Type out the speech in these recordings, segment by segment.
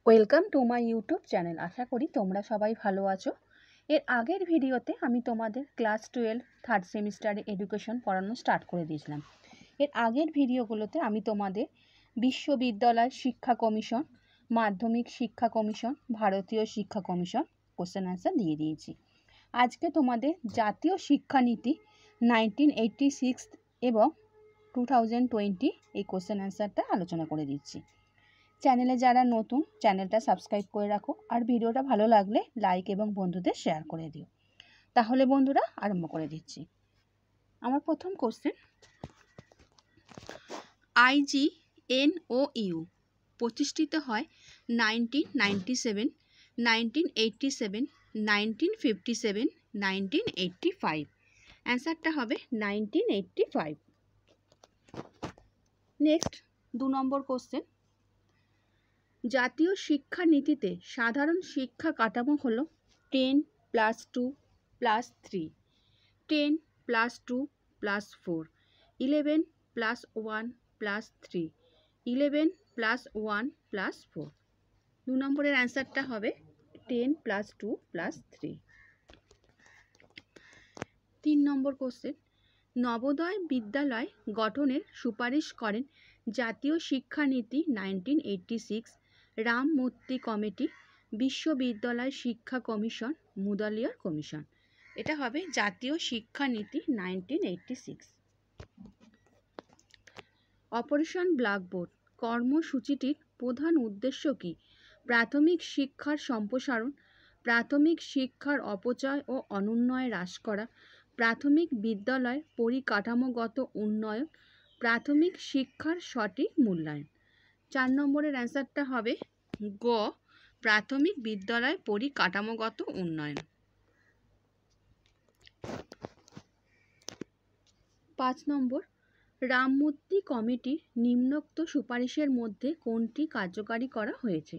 Welcome to my YouTube channel. আশা করি তোমরা সবাই ভালো আছো। এর আগের ভিডিওতে আমি তোমাদের ক্লাস 12 থার্ড সেমিস্টারে এডুকেশন পড়ানো স্টার্ট করে দিয়েছিলাম। এর আগের ভিডিওগুলোতে আমি তোমাদের বিশ্ববিদ্যালয় শিক্ষা কমিশন, মাধ্যমিক শিক্ষা কমিশন, ভারতীয় শিক্ষা কমিশন কোশ্চেন আনসার দিয়ে দিয়েছি। আজকে তোমাদের জাতীয় শিক্ষানীতি 1986 এবং 2020 এই কোশ্চেন আনসারটা আলোচনা করে দিচ্ছি। চ্যানেলে যারা নতুন, চ্যানেলটা সাবস্ক্রাইব করে রাখো, আর ভিডিওটা ভালো লাগলে লাইক এবং বন্ধুদের শেয়ার করে দিও। তাহলে বন্ধুরা আরম্ভ করে দিচ্ছি। আমার প্রথম কোশ্চেন, IGNOU প্রতিষ্ঠিত হয় 1997, 1987, 1957, 1985। অ্যান্সারটা হবে 1985। নেক্সট 2 নম্বর কোশ্চেন, জাতীয় শিক্ষানীতিতে সাধারণ শিক্ষা কাঠামো হলো 10+2+3, 10+2+4, 11+1+3, 11+1+4। 2 নম্বরের অ্যান্সারটা হবে 10+2+3। 3 নম্বর কোশ্চেন, নবোদয় বিদ্যালয় গঠনের সুপারিশ করেন জাতীয় শিক্ষানীতি 1986, রামমূর্তি কমিটি, বিশ্ববিদ্যালয় শিক্ষা কমিশন, মুদালিয়ার কমিশন। এটা হবে জাতীয় শিক্ষানীতি 1986। অপারেশন ব্ল্যাকবোর্ড কর্মসূচিটির প্রধান উদ্দেশ্য কী? প্রাথমিক শিক্ষার সম্প্রসারণ, প্রাথমিক শিক্ষার অপচয় ও অনুন্নয় হ্রাস করা, প্রাথমিক বিদ্যালয়ের পরিকাঠামোগত উন্নয়ন, প্রাথমিক শিক্ষার সঠিক মূল্যায়ন। 4 নম্বরের অ্যান্সারটা হবে গ, প্রাথমিক বিদ্যালয় পরিকাঠামোগত উন্নয়ন। 5 নম্বর, রামমূর্তি কমিটির নিম্নোক্ত সুপারিশের মধ্যে কোনটি কার্যকারী করা হয়েছে?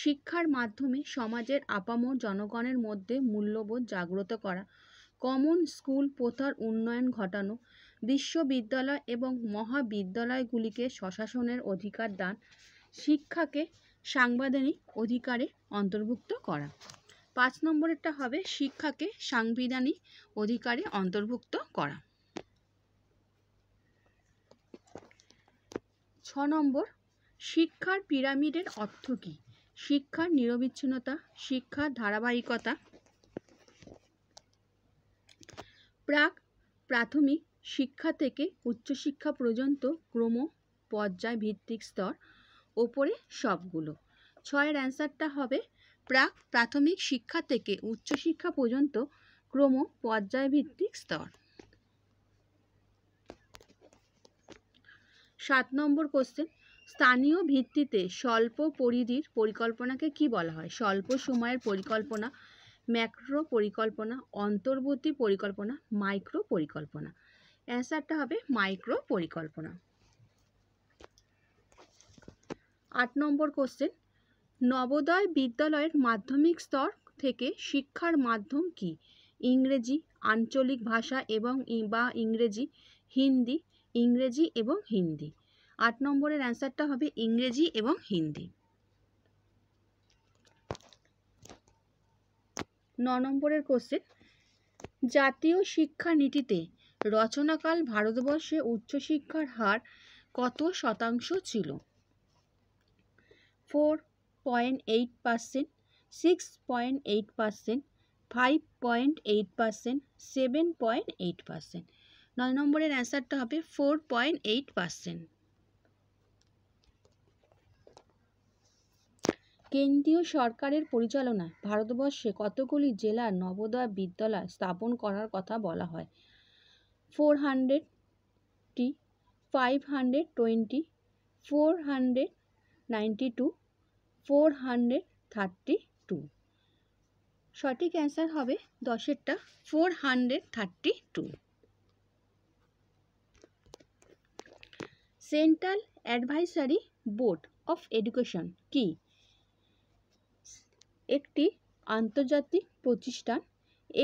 শিক্ষার মাধ্যমে সমাজের আপামর জনগণের মধ্যে মূল্যবোধ জাগ্রত করা, কমন স্কুল প্রথার উন্নয়ন ঘটানো, বিশ্ববিদ্যালয় এবং মহাবিদ্যালয়গুলিকে স্বশাসনের অধিকার দান, শিক্ষাকে সাংবিধানিক অধিকারে অন্তর্ভুক্ত করা। 5 নম্বরেরটা হবে শিক্ষাকে সাংবিধানিক অধিকারে অন্তর্ভুক্ত করা। 6 নম্বর, শিক্ষার পিরামিডের অর্থ কী? শিক্ষার নিরবিচ্ছিন্নতা, শিক্ষার ধারাবাহিকতা, প্রাথমিক শিক্ষা থেকে উচ্চশিক্ষা পর্যন্ত ক্রম পর্যায় ভিত্তিক স্তর, ওপরে সবগুলো। 6 এর অ্যান্সারটা হবে প্রাথমিক শিক্ষা থেকে উচ্চশিক্ষা পর্যন্ত ক্রম পর্যায় ভিত্তিক স্তর। 7 নম্বর কোশ্চেন, স্থানীয় ভিত্তিতে স্বল্প পরিধির পরিকল্পনাকে কি বলা হয়? স্বল্প সময়ের পরিকল্পনা, ম্যাক্রো পরিকল্পনা, অন্তর্বর্তী পরিকল্পনা, মাইক্রো পরিকল্পনা। অ্যান্সারটা হবে মাইক্রো পরিকল্পনা। 8 নম্বর কোশ্চেন, নবোদয় বিদ্যালয়ের মাধ্যমিক স্তর থেকে শিক্ষার মাধ্যম কি? ইংরেজি, আঞ্চলিক ভাষা এবং বা ইংরেজি, হিন্দি, ইংরেজি এবং হিন্দি। 8 নম্বরের অ্যান্সারটা হবে ইংরেজি এবং হিন্দি। 9 নম্বরের কোশ্চেন, জাতীয় শিক্ষানীতিতে রচনাকাল ভারতবর্ষে উচ্চশিক্ষার হার কত শতাংশ ছিল? 4.8%, 6.8%, 5.8%, 7.8%। 9 নম্বরের অ্যান্সারটা হবে 4.8%। কেন্দ্রীয় সরকারের পরিচালনায় ভারতবর্ষে কতগুলি জেলার নবোদয় বিদ্যালয় স্থাপন করার কথা বলা হয়? 400টি, 520, 492, 432। সঠিক অ্যান্সার হবে 10এরটা 432। Central advisory board of education কি? একটি আন্তর্জাতিক প্রতিষ্ঠান,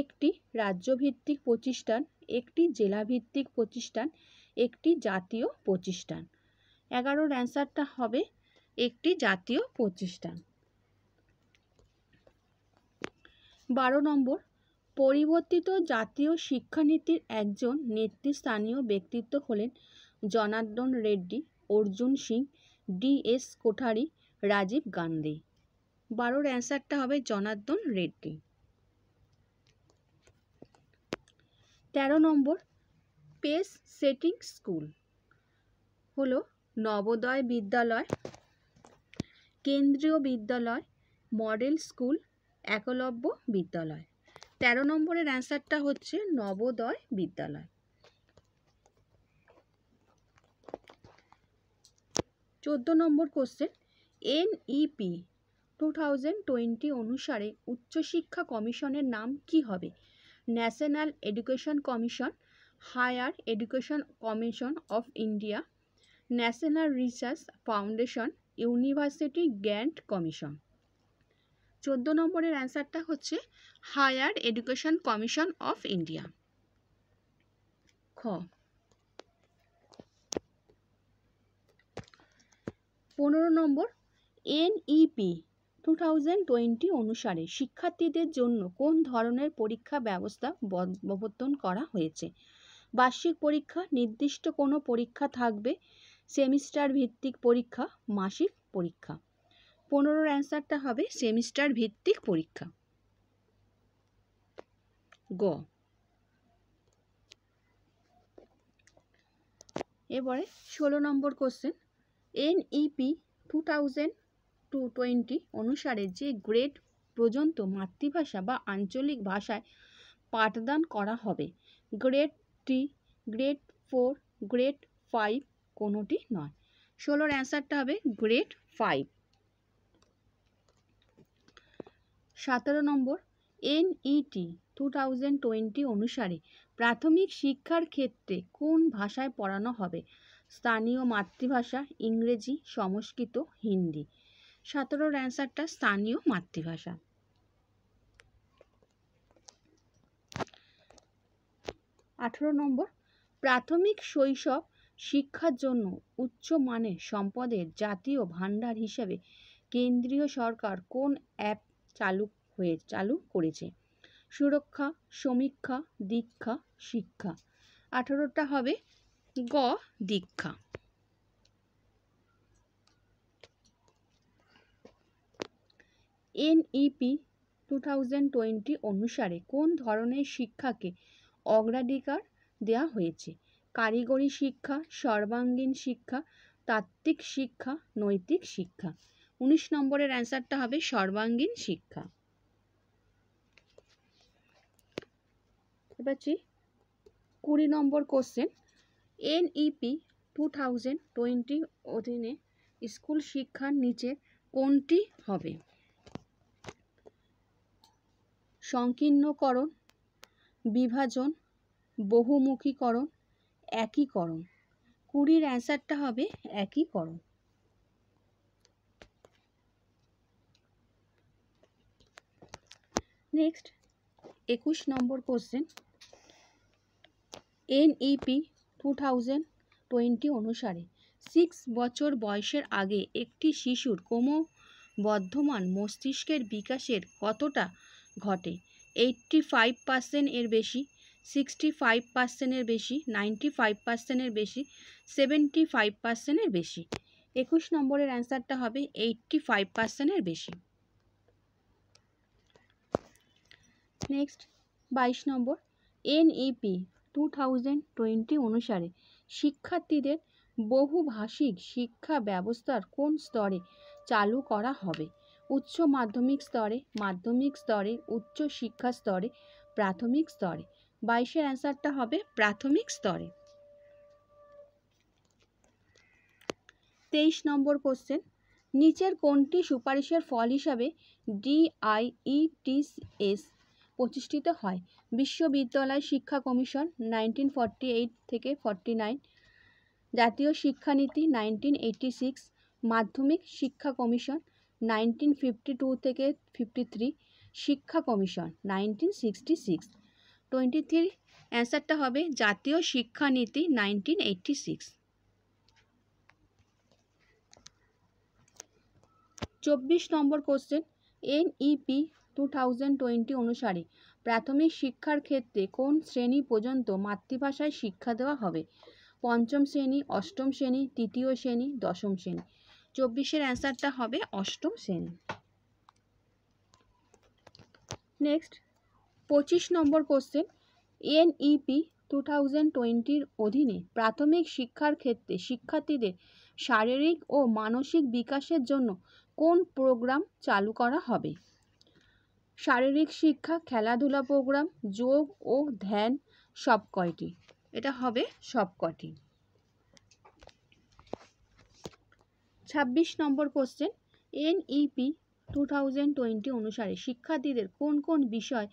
একটি রাজ্যভিত্তিক প্রতিষ্ঠান, একটি জেলাভিত্তিক প্রতিষ্ঠান, একটি জাতীয় প্রতিষ্ঠান। 11 অ্যান্সারটা হবে একটি জাতীয় প্রতিষ্ঠান। 12 নম্বর, পরিবর্তিত জাতীয় শিক্ষানীতির একজন নেতৃস্থানীয় ব্যক্তিত্ব হলেন জনার্দন রেড্ডি, অর্জুন সিং, ডি.এস. কোঠারি, রাজীব গান্ধী। 12-র অ্যান্সারটা হবে জনার্দন রেড্ডি। 13 নম্বর, পেস সেটিং স্কুল হলো নবোদয় বিদ্যালয়, কেন্দ্রীয় বিদ্যালয়, মডেল স্কুল, একলব্য বিদ্যালয়। 13 নম্বরের অ্যান্সারটা হচ্ছে নবোদয় বিদ্যালয়। 14 নম্বর কোশ্চেন, NEP 2020 অনুসারে উচ্চশিক্ষা কমিশনের নাম কি হবে? National Education Commission, Higher Education Commission of India, National Research Foundation, University Grant Commission. 14 নম্বরের অ্যান্সারটা হচ্ছে Higher Education Commission of India. খ, 15 নম্বর, NEP 2020 অনুসারে শিক্ষার্থীদের জন্য কোন ধরনের পরীক্ষা ব্যবস্থা প্রবর্তন করা হয়েছে? বার্ষিক পরীক্ষা, নির্দিষ্ট কোনো পরীক্ষা থাকবে, সেমিস্টার ভিত্তিক পরীক্ষা, মাসিক পরীক্ষা। 15-র অ্যান্সারটা হবে সেমিস্টার ভিত্তিক পরীক্ষা। গ, এবারে 16 নম্বর কোশ্চেন, NEP 2020 অনুসারে যে গ্রেড পর্যন্ত মাতৃভাষা বা আঞ্চলিক ভাষায় পাঠদান করা হবে, গ্রেড 3, গ্রেড 4, গ্রেড 5 কোনোটি নয়। 16-র অ্যান্সারটা হবে গ্রেড 5। 17 নম্বর, NET 2020 অনুসারে প্রাথমিক শিক্ষার ক্ষেত্রে কোন ভাষায় পড়ানো হবে? স্থানীয় মাতৃভাষা, ইংরেজি, সংস্কৃত, হিন্দি। 17-র অ্যান্সারটা স্থানীয় মাতৃভাষা। 18 নম্বর, প্রাথমিক শৈশব শিক্ষার জন্য উচ্চমানের সম্পদের জাতীয় ভাণ্ডার হিসেবে কেন্দ্রীয় সরকার কোন অ্যাপ চালু করেছে? সুরক্ষা, সমীক্ষা, দীক্ষা, শিক্ষা। 18টা হবে গ, দীক্ষা। NEP 2020 অনুসারে কোন ধরনের শিক্ষাকে অগ্রাধিকার দেওয়া হয়েছে? কারিগরি শিক্ষা, সর্বাঙ্গীন শিক্ষা, তাত্ত্বিক শিক্ষা, নৈতিক শিক্ষা। 19 নম্বরের অ্যান্সারটা হবে সর্বাঙ্গীন শিক্ষা। এবার 20 নম্বর কোশ্চেন, NEP 2020 অধীনে স্কুল শিক্ষার নিচে কোনটি হবে? সংকীর্ণকরণ, বিভাজন, বহুমুখীকরণ, একীকরণ। 20-র অ্যান্সারটা হবে একীকরণ। নেক্সট 21 নম্বর কোশ্চেন, NEP 2020 অনুসারে 6 বছর বয়সের আগে একটি শিশুর ক্রমবর্ধমান মস্তিষ্কের বিকাশের কতটা ঘটে? 85% এর বেশি, 65% এর বেশি, 95% এর বেশি, 75% এর বেশি। 21 নম্বরের অ্যান্সারটা হবে 85% এর বেশি। নেক্সট 22 নম্বর, NEP 2020 অনুসারে শিক্ষার্থীদের বহুভাষিক শিক্ষা ব্যবস্থার কোন স্তরে চালু করা হবে? উচ্চ মাধ্যমিক স্তরে, মাধ্যমিক স্তরে, উচ্চ শিক্ষা স্তরে, প্রাথমিক স্তরে। 22-এর অ্যান্সারটা হবে প্রাথমিক স্তরে। 23 নম্বর কোশ্চেন, নিচের কোনটি সুপারিশের ফল হিসাবে DIETS প্রতিষ্ঠিত হয়? বিশ্ববিদ্যালয় শিক্ষা কমিশন 1948 থেকে 49, জাতীয় শিক্ষানীতি 1986, মাধ্যমিক শিক্ষা কমিশন 1952 থেকে 53, শিক্ষা কমিশন 1966। 23 অ্যান্সারটা হবে জাতীয় শিক্ষানীতি 1986। 24 নম্বর কোশ্চেন, NEP 2020 অনুসারে প্রাথমিক শিক্ষার ক্ষেত্রে কোন শ্রেণী পর্যন্ত মাতৃভাষায় শিক্ষা দেওয়া হবে? পঞ্চম শ্রেণী, অষ্টম শ্রেণী, তৃতীয় শ্রেণী, দশম শ্রেণী। 24-এর অ্যান্সারটা হবে অষ্টম শ্রেণী। নেক্সট 25 নম্বর কোশ্চেন, NEP 2020 অধীনে প্রাথমিক শিক্ষার ক্ষেত্রে শিক্ষার্থীদের শারীরিক ও মানসিক বিকাশের জন্য কোন প্রোগ্রাম চালু করা হবে? শারীরিক শিক্ষা, খেলাধুলা প্রোগ্রাম, যোগ ও ধ্যান, সবকয়টি। এটা হবে সবকটি। 26 নম্বর কোশ্চেন, NEP 2020 অনুসারে শিক্ষার্থীদের কোন কোন বিষয়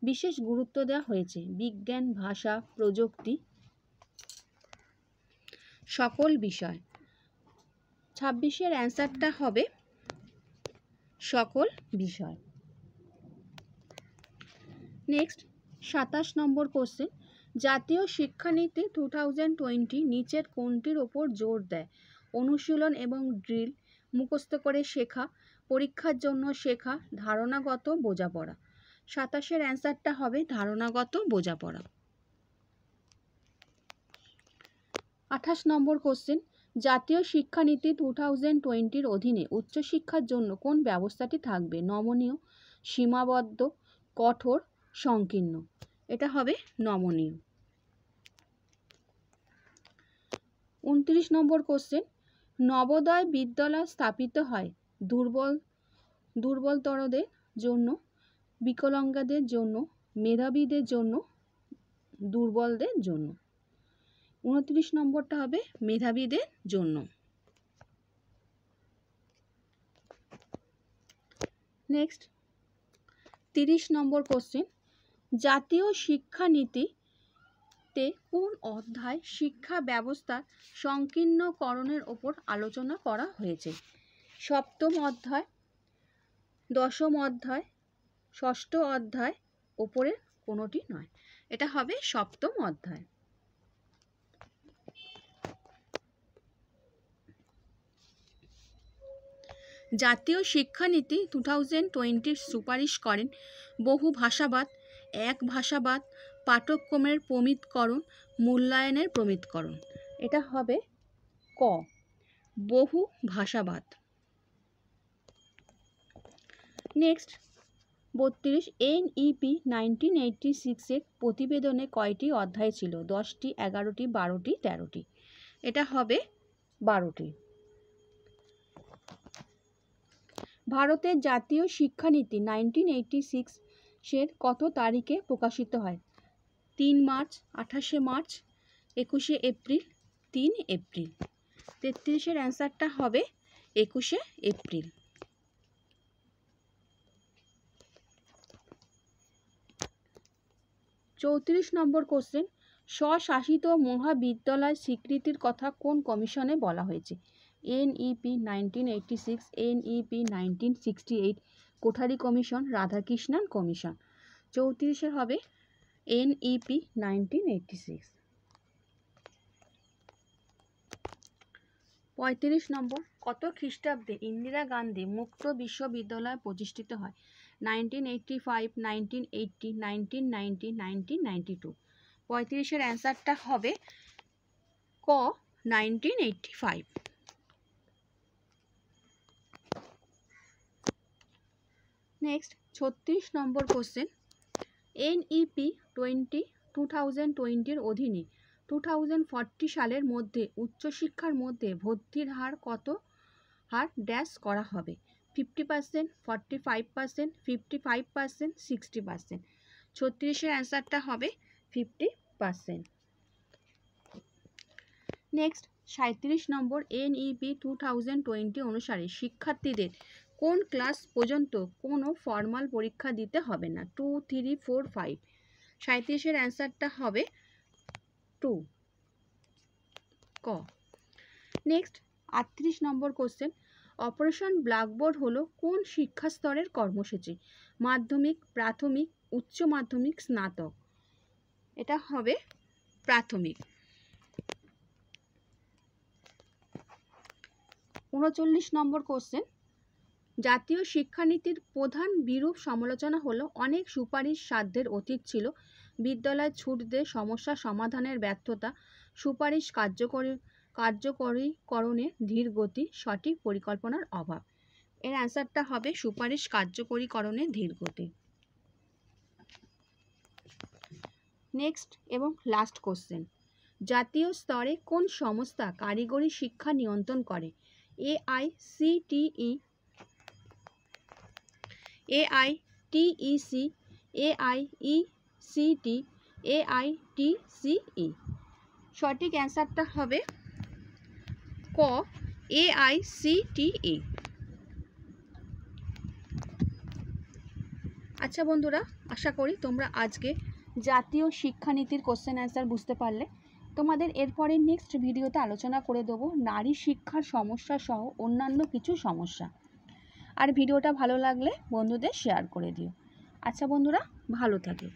বিশেষ গুরুত্ব দেওয়া হয়েছে? বিজ্ঞান, ভাষা, প্রযুক্তি, সকল বিষয়। 26-এর অ্যান্সারটা হবে সকল বিষয়। নেক্সট 27 নম্বর কোশ্চেন, জাতীয় শিক্ষানীতি 2020 নিচের কোনটির ওপর জোর দেয়? অনুশীলন এবং ড্রিল, মুখস্থ করে শেখা, পরীক্ষার জন্য শেখা, ধারণাগত বোঝাপড়া। 27-এর অ্যান্সারটা হবে ধারণাগত বোঝাপড়া। 28 নম্বর কোশ্চেন, জাতীয় শিক্ষানীতি 2020 অধীনে উচ্চশিক্ষার জন্য কোন ব্যবস্থাটি থাকবে? নমনীয়, সীমাবদ্ধ, কঠোর, সংকীর্ণ। এটা হবে নমনীয়। 29 নম্বর কোশ্চেন, নবোদয় বিদ্যালয় স্থাপিত হয় দুর্বলতরদের জন্য, বিকলাঙ্গদের জন্য, মেধাবীদের জন্য, দুর্বলদের জন্য। 29 নম্বরটা হবে মেধাবীদের জন্য। নেক্সট 30 নম্বর কোশ্চেন, জাতীয় শিক্ষানীতিতে কোন অধ্যায় শিক্ষা ব্যবস্থার সংকীর্ণকরণের ওপর আলোচনা করা হয়েছে? সপ্তম অধ্যায়, দশম অধ্যায়, ষষ্ঠ অধ্যায়, ওপরের কোনোটি নয়। এটা হবে সপ্তম অধ্যায়। জাতীয় শিক্ষানীতি 2020 সুপারিশ করেন বহু ভাষাবাদ, এক ভাষাবাদ, পাঠ্যক্রমের প্রমিতকরণ, মূল্যায়নের প্রমিতকরণ। এটা হবে ক, বহু ভাষাবাদ। নেক্সট 32, NEP 1986-এর প্রতিবেদনে কয়টি অধ্যায় ছিল? 10টি, 11টি, 12টি, 13টি। এটা হবে 12টি। ভারতের জাতীয় শিক্ষানীতি 1986-এর কত তারিখে প্রকাশিত হয়? 3 মার্চ, 28শে মার্চ, 21শে এপ্রিল, 3 এপ্রিল। 33-এর অ্যান্সারটা হবে 21শে এপ্রিল। চৌত্রিশ নম্বর কোশ্চেন, স্বশাসিত মহাবিদ্যালয় স্বীকৃতির কথা কোন কমিশনে বলা হয়েছে? NEP 1986, NEP 1968, Kothari commission, Radhakrishnan commission. 34-এর হবে NEP 1986। 35 নম্বর, কত খ্রিস্টাব্দে ইন্দিরা গান্ধী মুক্ত বিশ্ববিদ্যালয় প্রতিষ্ঠিত হয়? 1985, 1980, 1990, 1992। 35-এর অ্যান্সারটা হবে ক, 1985। নেক্সট 36 নম্বর কোশ্চেন, NEP 2020-এর অধীনে 2040 সালের মধ্যে উচ্চশিক্ষার মধ্যে ভর্তির হার কত হার ড্যাশ করা হবে? 50%, 45%, 55%, 60%। 36-এর অ্যান্সারটা হবে 50%। নেক্সট 37 নম্বর, NEP 2020 অনুসারে শিক্ষার্থীদের কোন ক্লাস পর্যন্ত কোনো ফর্মাল পরীক্ষা দিতে হবে না? 2, 3, 4, 5। 37-এর অ্যান্সারটা হবে 2, ক। নেক্সট 38 নম্বর কোশ্চেন, অপারেশন ব্ল্যাকবোর্ড হলো কোন শিক্ষা স্তরের কর্মসূচি? মাধ্যমিক, প্রাথমিক, উচ্চ মাধ্যমিক, স্নাতক। এটা হবে প্রাথমিক। 39 নম্বর কোশ্চেন, জাতীয় শিক্ষানীতির প্রধান বিরূপ সমালোচনা হলো অনেক সুপারিশ সাধ্যের অতীত ছিল, বিদ্যালয় ছুটদের সমস্যা সমাধানের ব্যর্থতা, সুপারিশ কার্যকরীকরণে ধীর গতি, সঠিক পরিকল্পনার অভাব। এর অ্যান্সারটা হবে সুপারিশ কার্যকরীকরণে ধীর গতি। নেক্সট এবং লাস্ট কোশ্চেন, জাতীয় স্তরে কোন সংস্থা কারিগরি শিক্ষা নিয়ন্ত্রণ করে? AICTE, AITEC, AIECT, AITCE। সঠিক অ্যান্সারটা হবে ক, AICTE। আচ্ছা বন্ধুরা, আশা করি তোমরা আজকে জাতীয় শিক্ষানীতির কোশ্চেন অ্যান্সার বুঝতে পারলে। তোমাদের এরপরে নেক্সট ভিডিওতে আলোচনা করে দেবো নারী শিক্ষার সমস্যা সহ অন্যান্য কিছু সমস্যা। আর ভিডিওটা ভালো লাগলে বন্ধুদের শেয়ার করে দিও। আচ্ছা বন্ধুরা, ভালো থাকো।